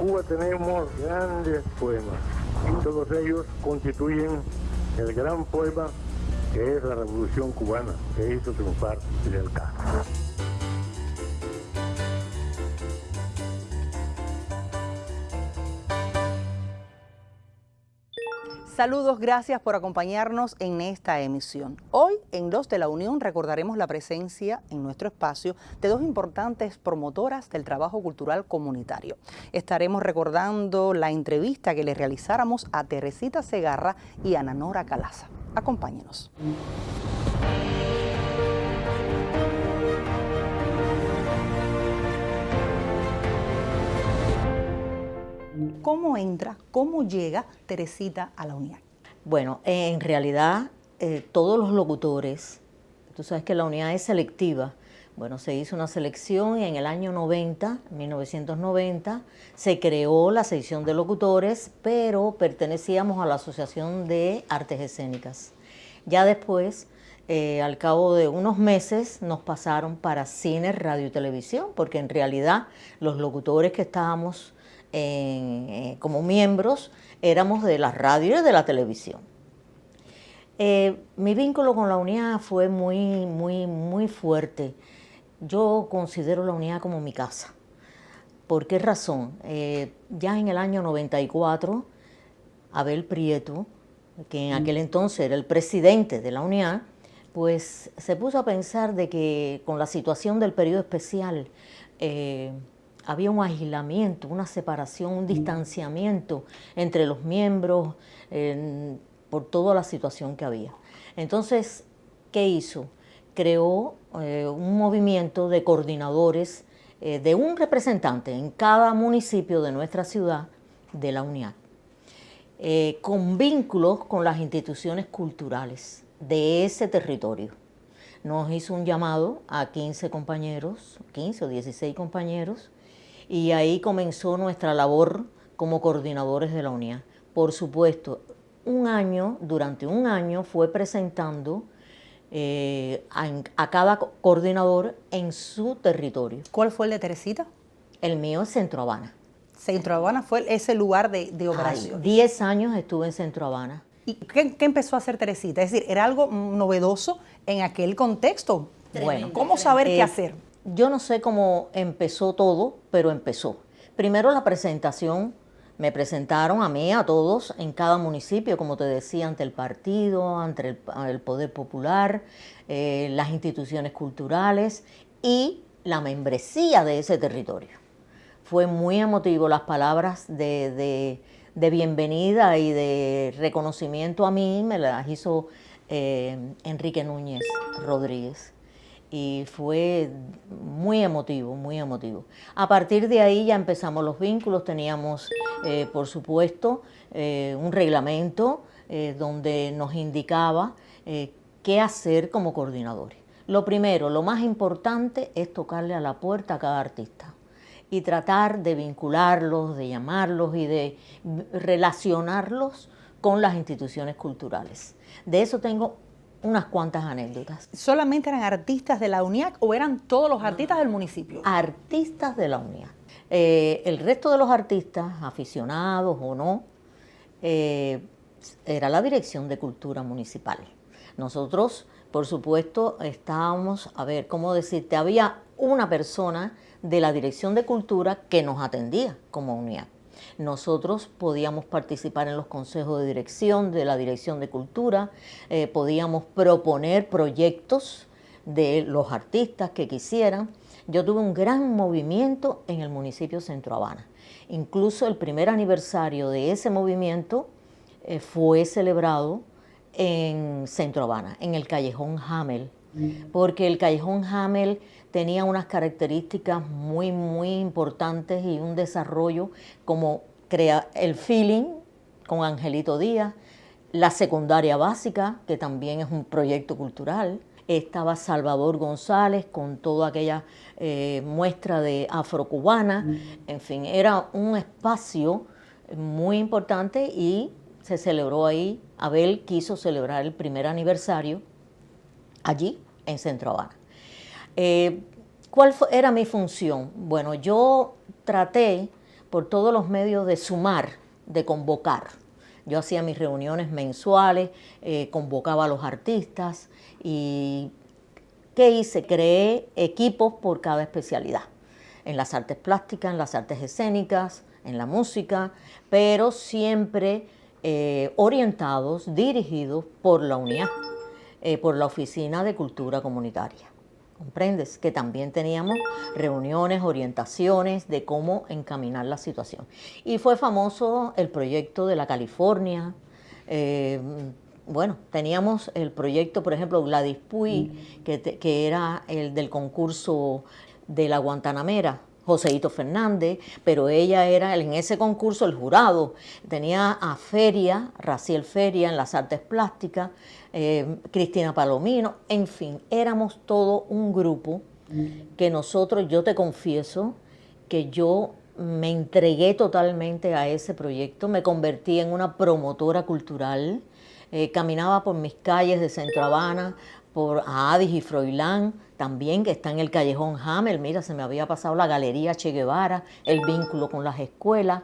Cuba tenemos grandes poemas y todos ellos constituyen el gran poema que es la Revolución Cubana, que hizo triunfar Fidel Castro. Saludos, gracias por acompañarnos en esta emisión. Hoy, en Los de la Unión, recordaremos la presencia en nuestro espacio de dos importantes promotoras del trabajo cultural comunitario. Estaremos recordando la entrevista que le realizáramos a Teresita Segarra y a Ana Nora Calaza. Acompáñenos. ¿Cómo entra, cómo llega Teresita a la UNIAC? Bueno, en realidad todos los locutores, tú sabes que la UNIAC es selectiva. Bueno, se hizo una selección y en el año 90, 1990, se creó la sección de locutores, pero pertenecíamos a la Asociación de Artes Escénicas. Ya después, al cabo de unos meses, nos pasaron para cine, radio y televisión, porque en realidad los locutores que estábamos como miembros éramos de la radio y de la televisión. Mi vínculo con la UNIAC fue muy fuerte. Yo considero la UNIAC como mi casa. ¿Por qué razón? Ya en el año 94, Abel Prieto, que en aquel entonces era el presidente de la UNIAC, pues se puso a pensar de que con la situación del periodo especial había un aislamiento, una separación, un distanciamiento entre los miembros por toda la situación que había. Entonces, ¿qué hizo? Creó un movimiento de coordinadores de un representante en cada municipio de nuestra ciudad de la UNIAC, con vínculos con las instituciones culturales de ese territorio. Nos hizo un llamado a 15 compañeros, 15 o 16 compañeros, y ahí comenzó nuestra labor como coordinadores de la UNIAC. Por supuesto, durante un año fue presentando a cada coordinador en su territorio. ¿Cuál fue el de Teresita? El mío es Centro Habana. Centro Habana fue ese lugar de operación. 10 años estuve en Centro Habana. ¿Y qué empezó a hacer Teresita? Es decir, ¿era algo novedoso en aquel contexto? Bueno, ¿cómo saber qué hacer? Yo no sé cómo empezó todo, pero empezó. Primero la presentación, me presentaron a mí, a todos, en cada municipio, como te decía, ante el partido, ante el Poder Popular, las instituciones culturales y la membresía de ese territorio. Fue muy emotivo las palabras de bienvenida y de reconocimiento a mí, me las hizo Enrique Núñez Rodríguez. Y fue muy emotivo, muy emotivo. A partir de ahí ya empezamos los vínculos, teníamos, por supuesto, un reglamento donde nos indicaba qué hacer como coordinadores. Lo primero, lo más importante es tocarle a la puerta a cada artista y tratar de vincularlos, de llamarlos y de relacionarlos con las instituciones culturales. De eso tengo unas cuantas anécdotas. ¿Solamente eran artistas de la UNIAC o eran todos los artistas del municipio? Artistas de la UNIAC. El resto de los artistas, aficionados o no, era la Dirección de Cultura Municipal. Nosotros, por supuesto, estábamos, a ver, ¿cómo decirte? Había una persona de la Dirección de Cultura que nos atendía como UNIAC. Nosotros podíamos participar en los consejos de dirección de la Dirección de Cultura, podíamos proponer proyectos de los artistas que quisieran. Yo tuve un gran movimiento en el municipio Centro Habana. Incluso el primer aniversario de ese movimiento fue celebrado en Centro Habana, en el Callejón Hamel, porque el Callejón Hamel tenía unas características muy importantes y un desarrollo como el feeling con Angelito Díaz, la secundaria básica, que también es un proyecto cultural. Estaba Salvador González con toda aquella muestra de afrocubana. En fin, era un espacio muy importante y se celebró ahí. Abel quiso celebrar el primer aniversario allí en Centro Habana. ¿Cuál era mi función? Bueno, yo traté, por todos los medios de sumar, de convocar. Yo hacía mis reuniones mensuales, convocaba a los artistas y ¿qué hice? Creé equipos por cada especialidad, en las artes plásticas, en las artes escénicas, en la música, pero siempre orientados, dirigidos por la UNIA, por la Oficina de Cultura Comunitaria. ¿Comprendes? Que también teníamos reuniones, orientaciones de cómo encaminar la situación. Y fue famoso el proyecto de la California. Bueno, teníamos el proyecto, por ejemplo, Gladys Puy, que era el del concurso de la Guantanamera, Joseito Fernández, pero ella era en ese concurso el jurado. Tenía a Feria, Raciel Feria en las artes plásticas, Cristina Palomino, en fin, éramos todo un grupo que nosotros, yo te confieso que yo me entregué totalmente a ese proyecto, me convertí en una promotora cultural, caminaba por mis calles de Centro Habana, por Adis y Froilán, también que está en el Callejón Hamel, mira, se me había pasado la Galería Che Guevara, el vínculo con las escuelas,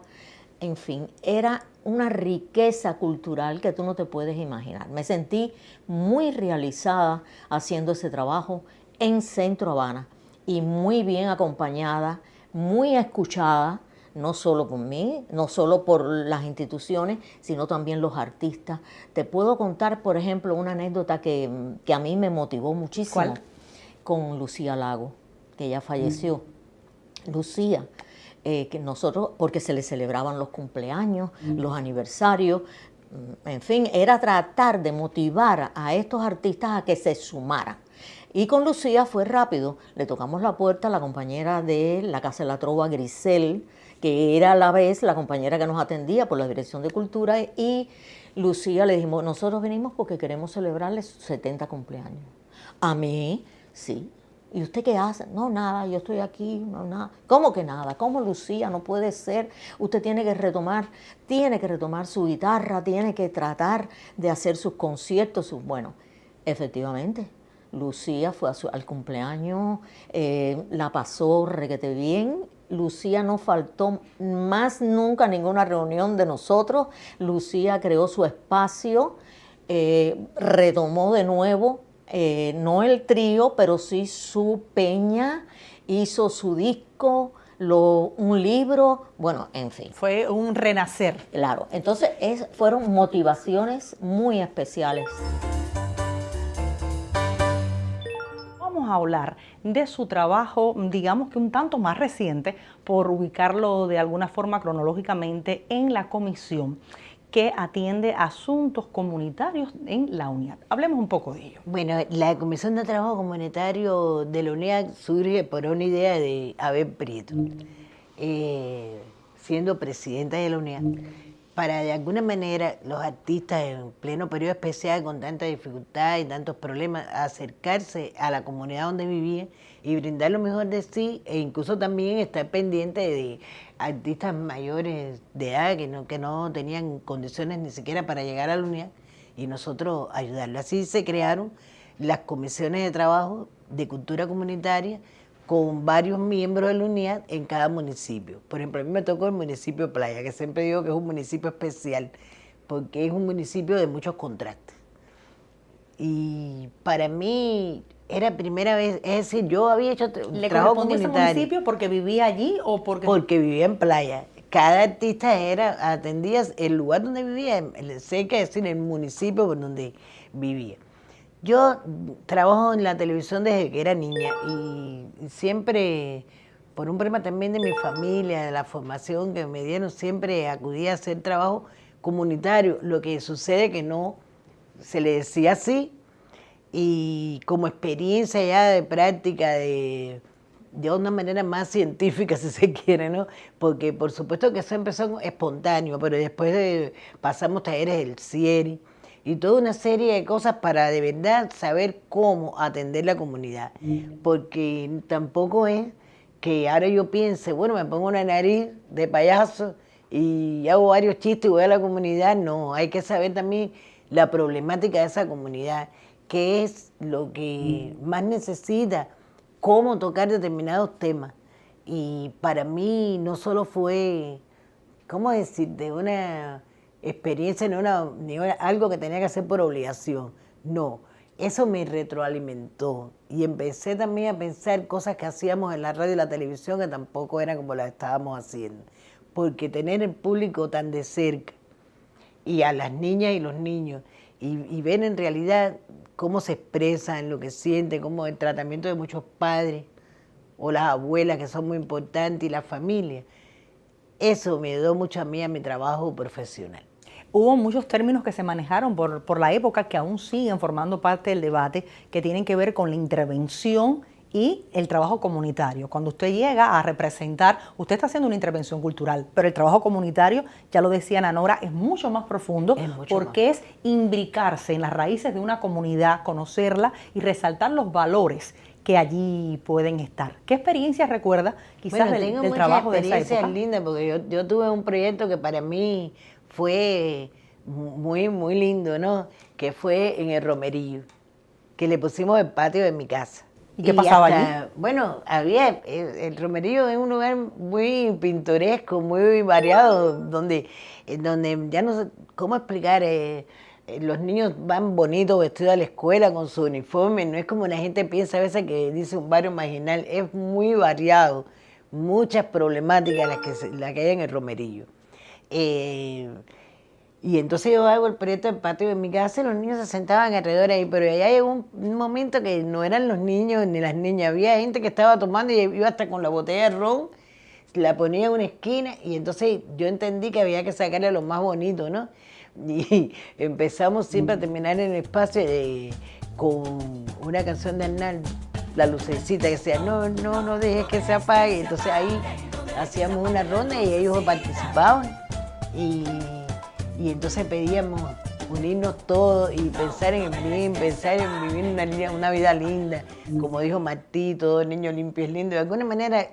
en fin, era una riqueza cultural que tú no te puedes imaginar. Me sentí muy realizada haciendo ese trabajo en Centro Habana y muy bien acompañada, muy escuchada, no solo por mí, no solo por las instituciones, sino también los artistas. Te puedo contar, por ejemplo, una anécdota que a mí me motivó muchísimo. ¿Cuál? Con Lucía Lago, que ella falleció. Lucía, que nosotros, porque se le celebraban los cumpleaños, los aniversarios, en fin, era tratar de motivar a estos artistas a que se sumaran. Y con Lucía fue rápido, le tocamos la puerta a la compañera de la Casa de la Trova, Grisel, que era a la vez la compañera que nos atendía por la Dirección de Cultura, y Lucía le dijimos, nosotros venimos porque queremos celebrarle sus 70 cumpleaños. A mí, sí. ¿Y usted qué hace? No, nada, yo estoy aquí, no, nada. ¿Cómo que nada? ¿Cómo, Lucía? No puede ser. Usted tiene que retomar su guitarra, tiene que tratar de hacer sus conciertos. Bueno, efectivamente, Lucía fue al cumpleaños, la pasó requete bien. Lucía no faltó más nunca a ninguna reunión de nosotros. Lucía creó su espacio, retomó de nuevo, no el trío, pero sí su peña, hizo su disco, un libro, bueno, en fin. Fue un renacer. Claro, entonces fueron motivaciones muy especiales. Vamos a hablar de su trabajo, digamos que un tanto más reciente, por ubicarlo de alguna forma cronológicamente en la comisión que atiende asuntos comunitarios en la UNIAD. Hablemos un poco de ello. Bueno, la Comisión de Trabajo Comunitario de la UNIAD surge por una idea de Abel Prieto, siendo presidenta de la UNIAD, para de alguna manera los artistas en pleno periodo especial con tanta dificultad y tantos problemas acercarse a la comunidad donde vivían y brindar lo mejor de sí, e incluso también estar pendiente de artistas mayores de edad que no tenían condiciones ni siquiera para llegar a la UNIAD, y nosotros ayudarlos. Así se crearon las comisiones de trabajo de cultura comunitaria con varios miembros de la UNIAD en cada municipio. Por ejemplo, a mí me tocó el municipio de Playa, que siempre digo que es un municipio especial, porque es un municipio de muchos contrastes. Y para mí era primera vez, es decir, yo había hecho trabajo comunitario. ¿Le ese municipio porque vivía allí o porque...? Porque vivía en Playa. Cada artista atendía el lugar donde vivía, cerca, es decir, el municipio por donde vivía. Yo trabajo en la televisión desde que era niña y siempre, por un problema también de mi familia, de la formación que me dieron, siempre acudí a hacer trabajo comunitario. Lo que sucede que no se le decía así, y como experiencia ya de práctica, de una manera más científica, si se quiere, ¿no? Porque por supuesto que eso empezó espontáneo, pero después pasamos talleres del CIERI y toda una serie de cosas para de verdad saber cómo atender la comunidad. Porque tampoco es que ahora yo piense, bueno, me pongo una nariz de payaso y hago varios chistes y voy a la comunidad. No, hay que saber también la problemática de esa comunidad, qué es lo que más necesita, cómo tocar determinados temas. Y para mí no solo fue, ¿cómo decirte?, una experiencia, ni algo que tenía que hacer por obligación. No, eso me retroalimentó. Y empecé también a pensar cosas que hacíamos en la radio y la televisión que tampoco eran como las estábamos haciendo. Porque tener el público tan de cerca, y a las niñas y los niños, y ver en realidad cómo se expresan, lo que sienten, cómo el tratamiento de muchos padres, o las abuelas que son muy importantes, y la familia. Eso me ayudó mucho a mí a mi trabajo profesional. Hubo muchos términos que se manejaron por la época que aún siguen formando parte del debate, que tienen que ver con la intervención y el trabajo comunitario. Cuando usted llega a representar, usted está haciendo una intervención cultural, pero el trabajo comunitario, ya lo decía Ana Nora, es mucho más profundo, porque es imbricarse en las raíces de una comunidad, conocerla y resaltar los valores que allí pueden estar. ¿Qué experiencias recuerda quizás del trabajo de esa época? Experiencias lindas, porque yo tuve un proyecto que para mí fue muy, muy lindo, ¿no? Que fue en el Romerillo, que le pusimos el patio de mi casa. ¿Y qué pasaba allí? Bueno, el Romerillo es un lugar muy pintoresco, muy variado, donde ya no sé cómo explicar, los niños van bonitos vestidos a la escuela con su uniforme, no es como la gente piensa a veces que dice un barrio marginal, es muy variado, muchas problemáticas las que hay en el Romerillo. Y entonces yo hago el proyecto del patio de mi casa y los niños se sentaban alrededor ahí, pero allá llegó un momento que no eran los niños ni las niñas, había gente que estaba tomando y iba hasta con la botella de ron, la ponía en una esquina y entonces yo entendí que había que sacarle lo más bonito, ¿no? Y empezamos siempre a terminar en el espacio con una canción de Arnaldo, La Lucecita, que decía, no dejes que se apague. Entonces ahí hacíamos una ronda y ellos participaban. Y entonces pedíamos unirnos todos y pensar en el bien, pensar en vivir una vida linda. Como dijo Martí, todo niño limpio es lindo. De alguna manera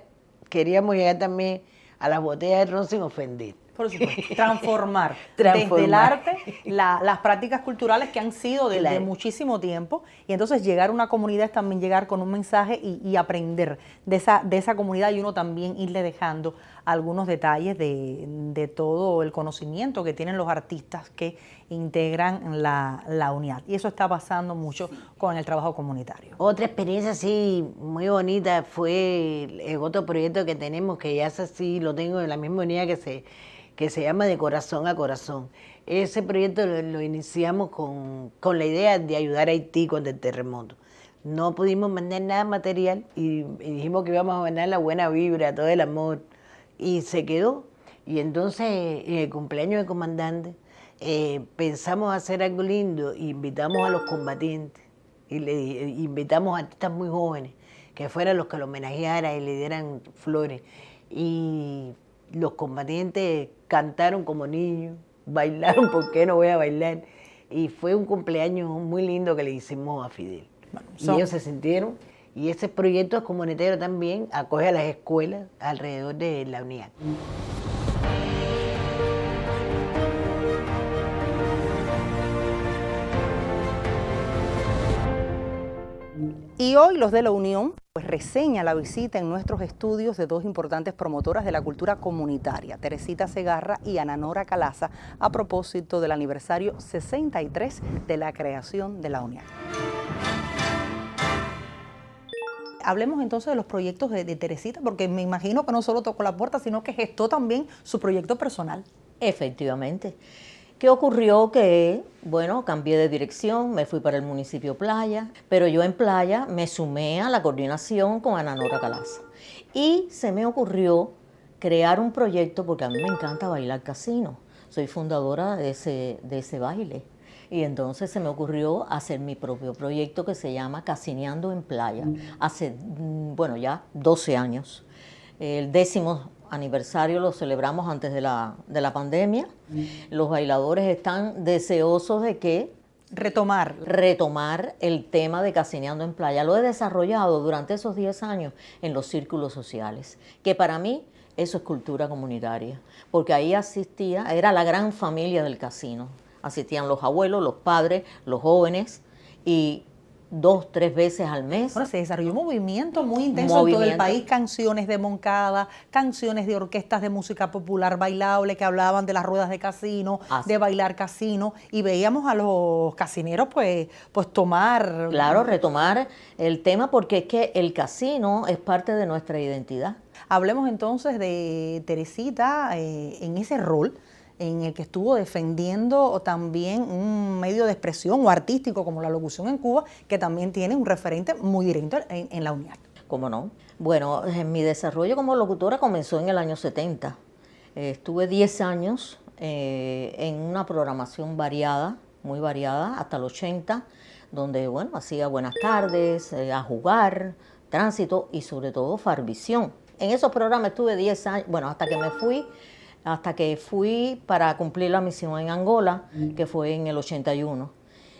queríamos llegar también a las botellas de ron sin ofender. Por supuesto, transformar desde el arte las prácticas culturales que han sido desde muchísimo tiempo, y entonces llegar a una comunidad es también llegar con un mensaje y aprender de esa comunidad, y uno también irle dejando algunos detalles de todo el conocimiento que tienen los artistas que integran la unidad. Y eso está pasando mucho con el trabajo comunitario. Otra experiencia así muy bonita fue el otro proyecto que tenemos, que ya es así, lo tengo en la misma unidad que se llama De Corazón a Corazón. Ese proyecto lo iniciamos con la idea de ayudar a Haití con el terremoto. No pudimos mandar nada material y dijimos que íbamos a mandar la buena vibra, todo el amor, y se quedó. Y entonces en el cumpleaños del comandante pensamos hacer algo lindo, e invitamos a los combatientes y invitamos a artistas muy jóvenes que fueran los que lo homenajearan y le dieran flores. Y los combatientes cantaron como niños, bailaron, ¿por qué no voy a bailar? Y fue un cumpleaños muy lindo que le hicimos a Fidel. Y ellos se sintieron, y ese proyecto comunitario también acoge a las escuelas alrededor de la unidad. Y hoy los de la Unión pues reseña la visita en nuestros estudios de dos importantes promotoras de la cultura comunitaria, Teresita Segarra y Ana Nora Calaza, a propósito del aniversario 63 de la creación de la Unión. Hablemos entonces de los proyectos de Teresita, porque me imagino que no solo tocó la puerta, sino que gestó también su proyecto personal. Efectivamente. ¿Qué ocurrió? Que, bueno, cambié de dirección, me fui para el municipio Playa, pero yo en Playa me sumé a la coordinación con Ana Nora Calaza. Y se me ocurrió crear un proyecto, porque a mí me encanta bailar casino. Soy fundadora de ese baile. Y entonces se me ocurrió hacer mi propio proyecto que se llama Casineando en Playa. Hace, bueno, ya 12 años. El 10º aniversario lo celebramos antes de la pandemia. Los bailadores están deseosos de que retomar el tema de Casineando en Playa. Lo he desarrollado durante esos 10 años en los círculos sociales, que para mí eso es cultura comunitaria, porque ahí era la gran familia del casino. Asistían los abuelos, los padres, los jóvenes, y 2, 3 veces al mes. Bueno, se desarrolló un movimiento muy intenso en todo el país, canciones de Moncada, canciones de orquestas de música popular bailable que hablaban de las ruedas de casino, de bailar casino, y veíamos a los casineros pues tomar... Claro, retomar el tema, porque es que el casino es parte de nuestra identidad. Hablemos entonces de Teresita en ese rol en el que estuvo defendiendo también un medio de expresión o artístico como la locución en Cuba, que también tiene un referente muy directo en la UNIAC. ¿Cómo no? Bueno, mi desarrollo como locutora comenzó en el año 70. Estuve 10 años en una programación variada, muy variada, hasta el 80, donde, bueno, hacía Buenas Tardes, A Jugar, Tránsito y sobre todo Farvisión. En esos programas estuve 10 años, bueno, hasta que fui para cumplir la misión en Angola, que fue en el 81.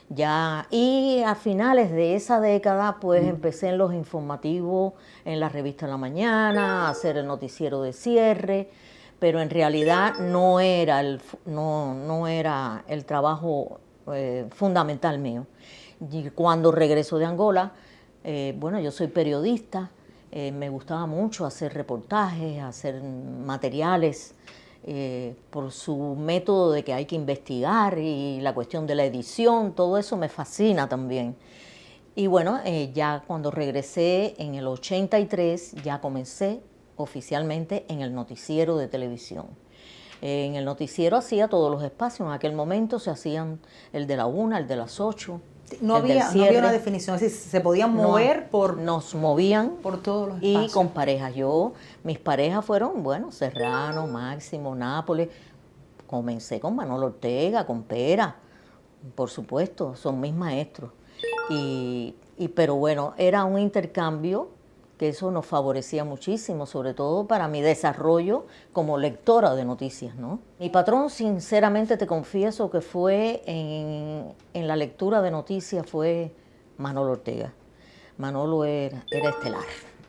Ya, y a finales de esa década, pues empecé en los informativos, en la revista La Mañana, a hacer el noticiero de cierre, pero en realidad no era el trabajo fundamental mío. Y cuando regreso de Angola, bueno, yo soy periodista, me gustaba mucho hacer reportajes, hacer materiales, por su método de que hay que investigar y la cuestión de la edición, todo eso me fascina también. Y bueno, ya cuando regresé en el 83, ya comencé oficialmente en el noticiero de televisión. En el noticiero hacía todos los espacios, en aquel momento se hacían el de la 1, el de las 8. No había una definición, así se podían mover nos movían por todos los espacios. Y con parejas. Mis parejas fueron, bueno, Serrano, Máximo, Nápoles. Comencé con Manolo Ortega, con Pera, por supuesto, son mis maestros. Pero bueno, era un intercambio que eso nos favorecía muchísimo, sobre todo para mi desarrollo como lectora de noticias, ¿no? Mi patrón, sinceramente te confieso que fue en la lectura de noticias fue Manolo Ortega. Manolo era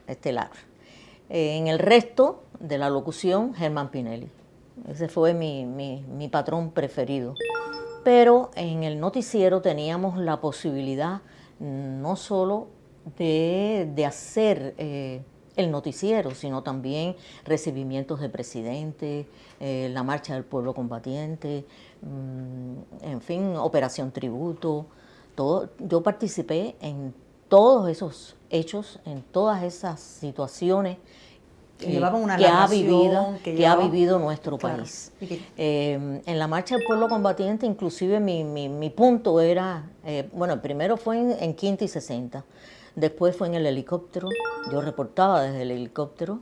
estelar. En el resto de la locución, Germán Pinelli. Ese fue mi patrón preferido. Pero en el noticiero teníamos la posibilidad no solo de hacer el noticiero, sino también recibimientos de presidente, la marcha del pueblo combatiente, en fin, Operación Tributo, todo. Yo participé en todos esos hechos, en todas esas situaciones que ha vivido nuestro país. En la marcha del pueblo combatiente, inclusive mi punto era, bueno, el primero fue en Quinta y 60, después fue en el helicóptero, yo reportaba desde el helicóptero,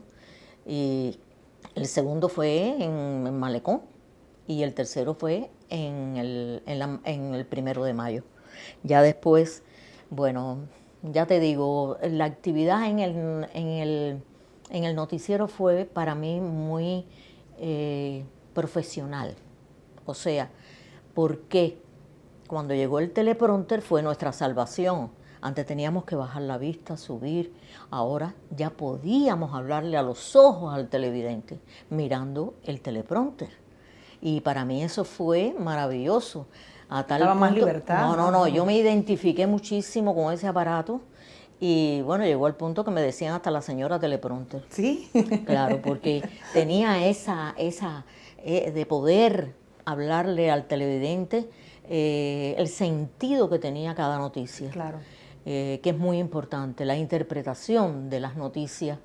y el segundo fue en Malecón, y el tercero fue en el 1 de mayo. Ya después, bueno, ya te digo, la actividad en el noticiero fue para mí muy profesional. O sea, porque cuando llegó el teleprompter fue nuestra salvación. Antes teníamos que bajar la vista, subir. Ahora ya podíamos hablarle a los ojos al televidente mirando el teleprompter. Y para mí eso fue maravilloso. Estaba más libertad. No, yo me identifiqué muchísimo con ese aparato. Y bueno, llegó al punto que me decían hasta la señora teleprompter. ¿Sí? Claro, porque tenía esa de poder hablarle al televidente el sentido que tenía cada noticia. Claro. Que es muy importante, la interpretación de las noticias.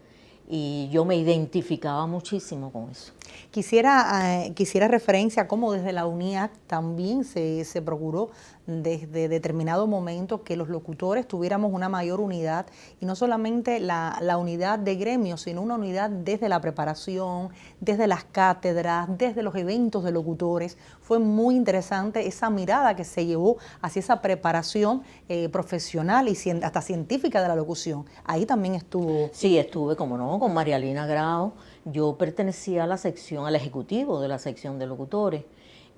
Y yo me identificaba muchísimo con eso. Quisiera referencia a cómo desde la UNIAC también se procuró desde determinado momento que los locutores tuviéramos una mayor unidad, y no solamente la unidad de gremio, sino una unidad desde la preparación, desde las cátedras, desde los eventos de locutores. Fue muy interesante esa mirada que se llevó hacia esa preparación profesional y hasta científica de la locución. Ahí también estuvo. Sí, estuve, como no, con Marialina Grau. Yo pertenecía a la sección, al ejecutivo de la sección de locutores.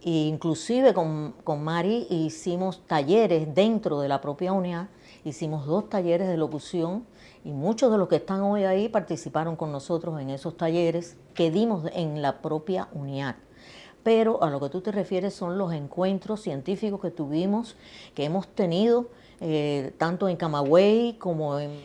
E inclusive con Mari hicimos talleres dentro de la propia UNIAC, hicimos 2 talleres de locución, y muchos de los que están hoy ahí participaron con nosotros en esos talleres que dimos en la propia UNIAC. pero a lo que tú te refieres son los encuentros científicos que tuvimos, que hemos tenido, tanto en Camagüey como en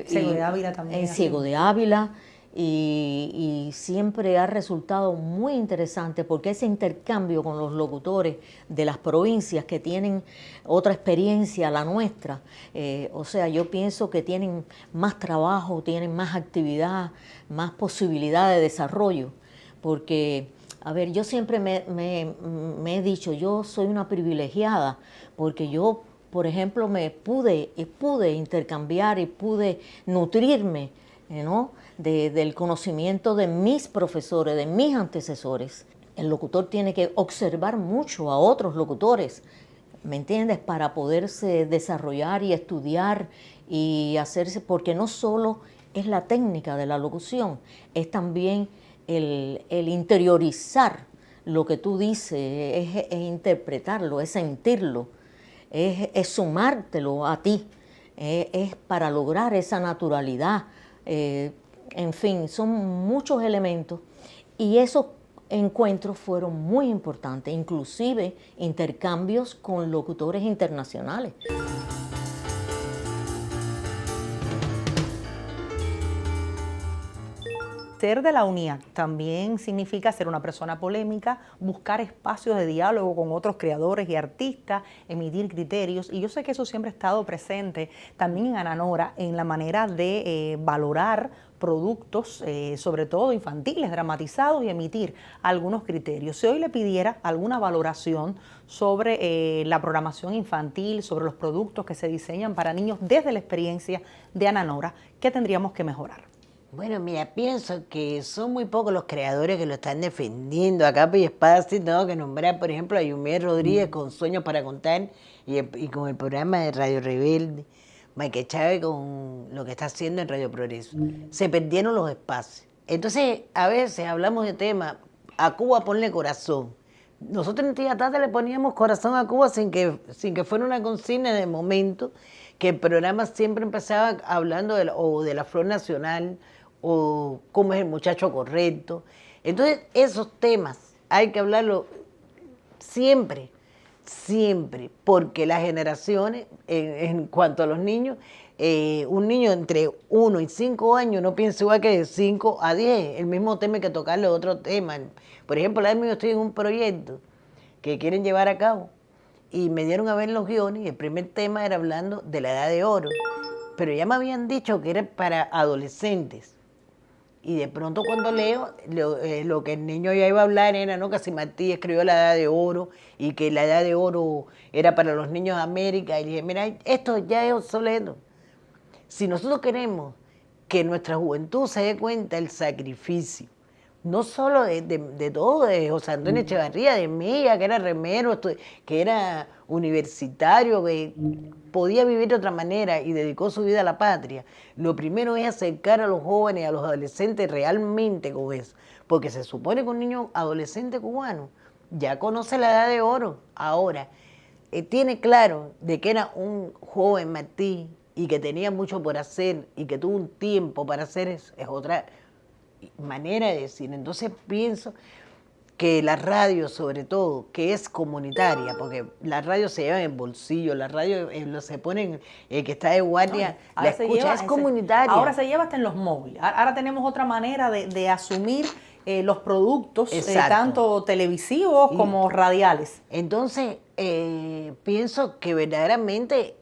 Ciego de Ávila también. en Ciego de Ávila, y siempre ha resultado muy interesante porque ese intercambio con los locutores de las provincias que tienen otra experiencia a la nuestra, o sea, yo pienso que tienen más trabajo, tienen más actividad, más posibilidad de desarrollo, porque, a ver, yo siempre me he dicho, yo soy una privilegiada porque yo, por ejemplo, pude intercambiar y pude nutrirme, ¿no?, del conocimiento de mis profesores, de mis antecesores. El locutor tiene que observar mucho a otros locutores, ¿me entiendes?, para poderse desarrollar y estudiar y hacerse, porque no solo es la técnica de la locución, es también el interiorizar lo que tú dices, es interpretarlo, es sentirlo, es sumártelo a ti, es para lograr esa naturalidad. En fin, son muchos elementos y esos encuentros fueron muy importantes, inclusive intercambios con locutores internacionales. Ser de la UNIAC también significa ser una persona polémica, buscar espacios de diálogo con otros creadores y artistas, emitir criterios, y yo sé que eso siempre ha estado presente también en Ananora, en la manera de valorar productos, sobre todo infantiles, dramatizados, y emitir algunos criterios. Si hoy le pidiera alguna valoración sobre la programación infantil, sobre los productos que se diseñan para niños desde la experiencia de Ananora, ¿qué tendríamos que mejorar? Bueno, mira, pienso que son muy pocos los creadores que lo están defendiendo a capa y espada. Sí, tengo que nombrar, por ejemplo, a Yumiel Rodríguez con Sueños para Contar y con el programa de Radio Rebelde, Michael Chávez con lo que está haciendo en Radio Progreso. Se perdieron los espacios. Entonces, a veces hablamos de temas, a Cuba ponle corazón. Nosotros en Tía Tata le poníamos corazón a Cuba sin que fuera una consigna de momento, que el programa siempre empezaba hablando de la flor nacional, o cómo es el muchacho correcto. Entonces, esos temas hay que hablarlo siempre, siempre, porque las generaciones, en cuanto a los niños, un niño entre 1 y 5 años no piensa igual que de 5 a 10, el mismo tema hay que tocarle otro tema. Por ejemplo, ahora mismo yo estoy en un proyecto que quieren llevar a cabo y me dieron a ver los guiones y el primer tema era hablando de la edad de oro, pero ya me habían dicho que era para adolescentes. Y de pronto cuando leo, lo que el niño ya iba a hablar era, ¿no?, que si Martí escribió La Edad de Oro y que la Edad de Oro era para los niños de América. Y dije, mira, esto ya es obsoleto. Si nosotros queremos que nuestra juventud se dé cuenta del sacrificio, no solo de todo, de José Antonio Echevarría, de Milla, que era remero, que era universitario, que podía vivir de otra manera y dedicó su vida a la patria. Lo primero es acercar a los jóvenes, a los adolescentes realmente con eso, porque se supone que un niño adolescente cubano ya conoce la edad de oro. Ahora, tiene claro de que era un joven Martí y que tenía mucho por hacer y que tuvo un tiempo para hacer eso, es otra manera de decir. Entonces pienso que la radio, sobre todo, que es comunitaria, porque la radio se lleva en el bolsillo, la radio se pone el que está de guardia, No, la escucha, es comunitaria. Ahora se lleva hasta en los móviles. Ahora tenemos otra manera de asumir los productos, tanto televisivos como radiales. Entonces, pienso que verdaderamente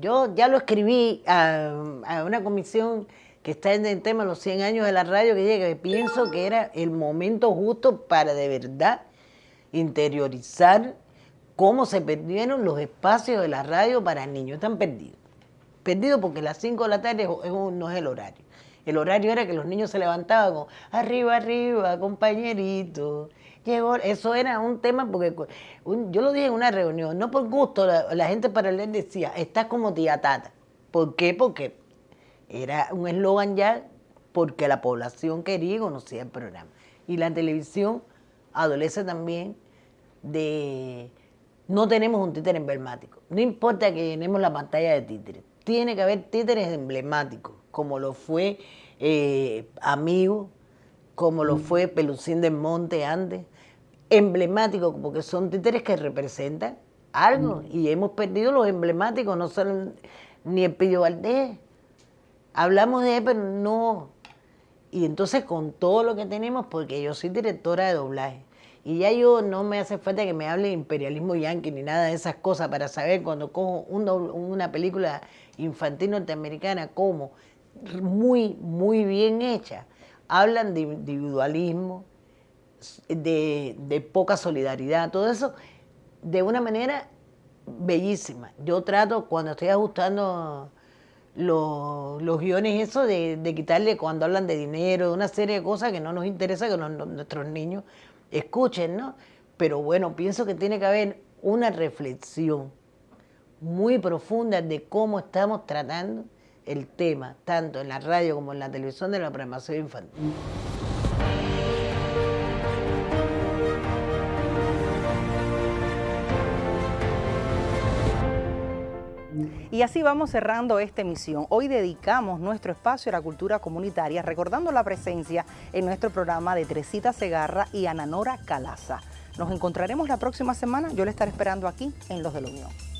yo ya lo escribí a una comisión que está en el tema de los 100 años de la radio que llega, y pienso que era el momento justo para de verdad interiorizar cómo se perdieron los espacios de la radio para niños. Están perdidos. Perdidos porque las 5 de la tarde no es el horario. El horario era que los niños se levantaban con arriba, arriba, compañerito. Llegó, eso era un tema porque yo lo dije en una reunión, no por gusto, la gente para leer decía, estás como Tía Tata. ¿Por qué? Porque era un eslogan ya, porque la población quería y conocía el programa. Y la televisión adolece también de no tenemos un títere emblemático. No importa que llenemos la pantalla de títeres, tiene que haber títeres emblemáticos, como lo fue Amigo, como lo fue Pelucín del Monte antes. emblemáticos, porque son títeres que representan algo, y hemos perdido los emblemáticos, no son ni el Pillo Valdés. Hablamos de él, pero no. Y entonces con todo lo que tenemos, porque yo soy directora de doblaje, y ya yo no me hace falta que me hable de imperialismo yanqui ni nada de esas cosas para saber cuando cojo una película infantil norteamericana como muy, muy bien hecha. Hablan de individualismo, de poca solidaridad, todo eso de una manera bellísima. Yo trato, cuando estoy ajustando los guiones, eso de quitarle cuando hablan de dinero, de una serie de cosas que no nos interesa que nuestros niños escuchen, ¿no? Pero bueno, pienso que tiene que haber una reflexión muy profunda de cómo estamos tratando el tema, tanto en la radio como en la televisión, de la programación infantil. Y así vamos cerrando esta emisión. Hoy dedicamos nuestro espacio a la cultura comunitaria, recordando la presencia en nuestro programa de Teresita Segarra y Ana Nora Calaza. Nos encontraremos la próxima semana. Yo le estaré esperando aquí en Los de la Unión.